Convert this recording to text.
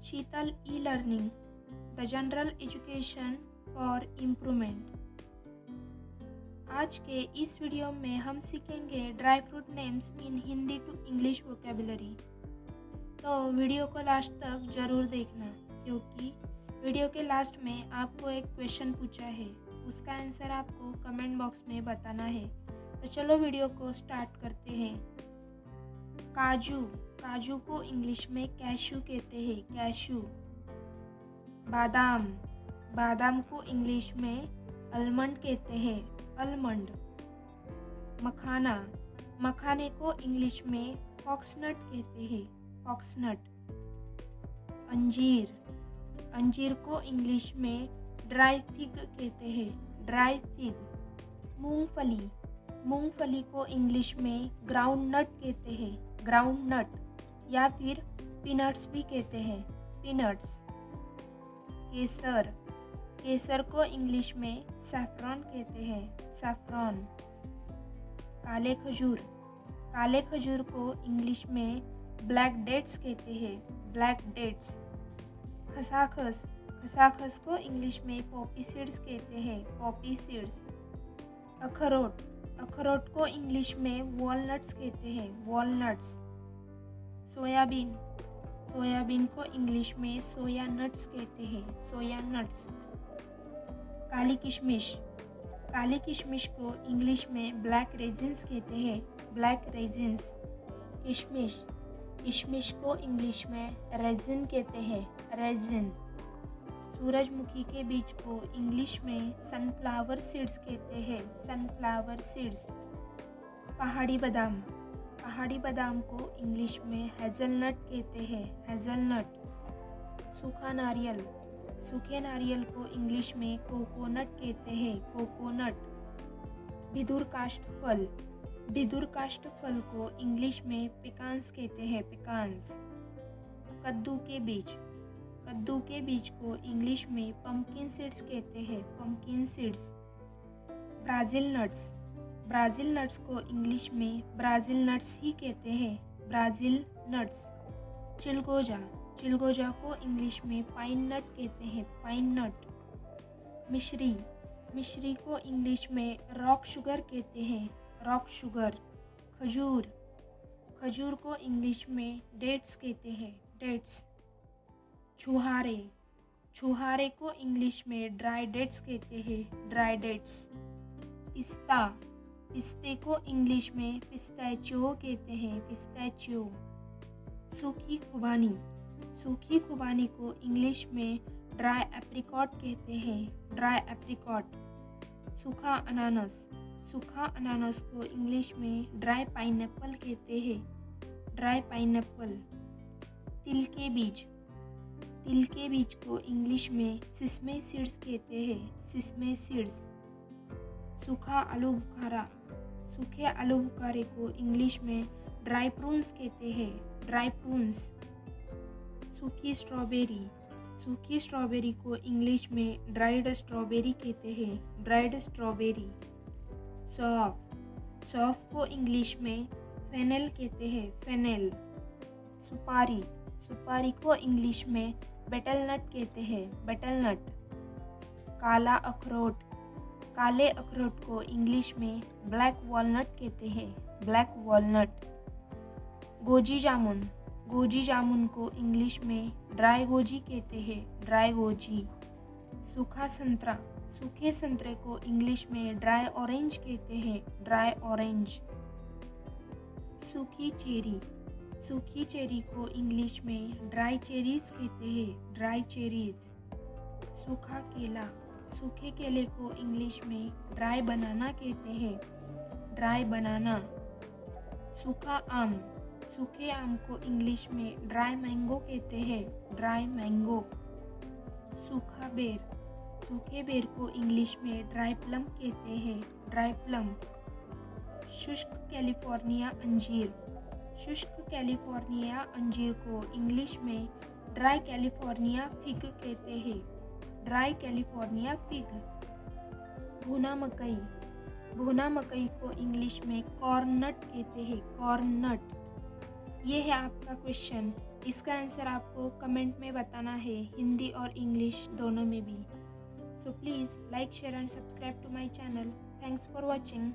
Sheetal e learning the general education for improvement. आज के इस वीडियो में हम सीखेंगे dry fruit names in Hindi to English vocabulary. तो वीडियो को लास्ट तक ज़रूर देखना, क्योंकि वीडियो के लास्ट में आपको एक क्वेश्चन पूछा है, उसका आंसर आपको कमेंट बॉक्स में बताना है। तो चलो वीडियो को स्टार्ट करते हैं। काजू, काजू को इंग्लिश में कैशू कहते हैं, कैशू। बादाम, बादाम को इंग्लिश में अलमंड कहते हैं, अलमंड। मखाना, मखाने को इंग्लिश में फॉक्सनट कहते हैं, फॉक्सनट। अंजीर, अंजीर को इंग्लिश में ड्राई फिग कहते हैं, ड्राई फिग। मूंगफली, मूंगफली को इंग्लिश में ग्राउंड नट कहते हैं, ग्राउंड नट, या फिर पीनट्स भी कहते हैं, पीनट्स। केसर, केसर को इंग्लिश में सैफरॉन कहते हैं, सैफरॉन। काले खजूर, काले खजूर को इंग्लिश में ब्लैक डेट्स कहते हैं, ब्लैक डेट्स। खसाखस, खसाखस को इंग्लिश में पॉपी सीड्स कहते हैं, पॉपी सीड्स। अखरोट, अखरोट को इंग्लिश में वॉलनट्स कहते हैं, वॉलनट्स। सोयाबीन, सोयाबीन को इंग्लिश में सोया नट्स कहते हैं, सोया नट्स। काली किशमिश, काली किशमिश को इंग्लिश में ब्लैक रेजिन्स कहते हैं, ब्लैक रेजिन्स। किशमिश, किशमिश को इंग्लिश में रेजिन कहते हैं, रेजिन। सूरजमुखी के बीज को इंग्लिश में सनफ्लावर सीड्स कहते हैं, सनफ्लावर सीड्स। पहाड़ी बादाम, पहाड़ी बादाम को इंग्लिश में हेज़लनट कहते हैं, हेज़लनट। सूखा नारियल, सूखे नारियल को इंग्लिश में कोकोनट कहते हैं, कोकोनट। बिदुर काष्ठ फल, बिदुर काष्ठ फल को इंग्लिश में पिकान्स कहते हैं, पिकान्स। कद्दू के बीज, कद्दू के बीज को इंग्लिश में पम्पकिन सीड्स कहते हैं, pumpkin seeds. Brazil nuts, Brazil nuts को इंग्लिश में ब्राज़ील नट्स ही कहते हैं, ब्राज़ील नट्स। चिलगोजा, चिलगोजा को इंग्लिश में पाइन नट कहते हैं, पाइन नट। मिश्री, मिश्री को इंग्लिश में रॉक शुगर कहते हैं, रॉक शुगर। खजूर, खजूर को इंग्लिश में डेट्स कहते हैं, डेट्स। छुहारे, छुहारे को इंग्लिश में ड्राई डेट्स कहते हैं, ड्राई डेट्स। पिस्ता, पिस्ते को इंग्लिश में पिस्ताचियो कहते हैं, पिस्ताचियो। सूखी खुबानी, सूखी खुबानी को इंग्लिश में ड्राई एप्रिकॉट कहते हैं, ड्राई एप्रिकॉट। सूखा अनानास, सूखा अनानास को इंग्लिश में ड्राई पाइनएप्पल कहते हैं, ड्राई पाइनएप्पल। तिल के बीज, तिल के बीज को इंग्लिश में सिसमे सीड्स कहते हैं, सिसमे सीड्स। सूखा आलू बुखारा, सूखे आलू बुखारे को इंग्लिश में ड्राई प्रून्स कहते हैं, ड्राई प्रून्स। सूखी स्ट्रॉबेरी, सूखी स्ट्रॉबेरी को इंग्लिश में ड्राइड स्ट्रॉबेरी कहते हैं, ड्राइड स्ट्रॉबेरी। सौंफ, सौंफ को इंग्लिश में फेनेल कहते हैं, फेनेल। सुपारी, सुपारी को इंग्लिश में बेटल नट कहते हैं, बेटल नट। काला अखरोट, काले अखरोट को इंग्लिश में ब्लैक वॉलनट कहते हैं, ब्लैक वॉलनट। गोजी जामुन, गोजी जामुन को इंग्लिश में ड्राई गोजी कहते हैं, ड्राई गोजी। सूखा संतरा, सूखे संतरे को इंग्लिश में ड्राई ऑरेंज कहते हैं, ड्राई ऑरेंज। सूखी चेरी, सूखी चेरी को इंग्लिश में ड्राई चेरीज कहते हैं, ड्राई चेरीज। सूखा केला, सूखे केले को इंग्लिश में ड्राई बनाना कहते हैं, ड्राई बनाना। सूखा आम, सूखे आम को इंग्लिश में ड्राई मैंगो कहते हैं, ड्राई मैंगो। सूखा बेर, सूखे बेर को इंग्लिश में ड्राई प्लम कहते हैं, ड्राई प्लम। शुष्क कैलिफोर्निया अंजीर, शुष्क कैलिफोर्निया अंजीर को इंग्लिश में ड्राई कैलिफोर्निया फिग कहते हैं, ड्राई कैलिफोर्निया फिग। भुना मकई, भुना मकई को इंग्लिश में कॉर्न नट कहते हैं, कॉर्न नट। ये है आपका क्वेश्चन, इसका आंसर आपको कमेंट में बताना है, हिंदी और इंग्लिश दोनों में भी। So please like, share and subscribe to my channel. Thanks for watching.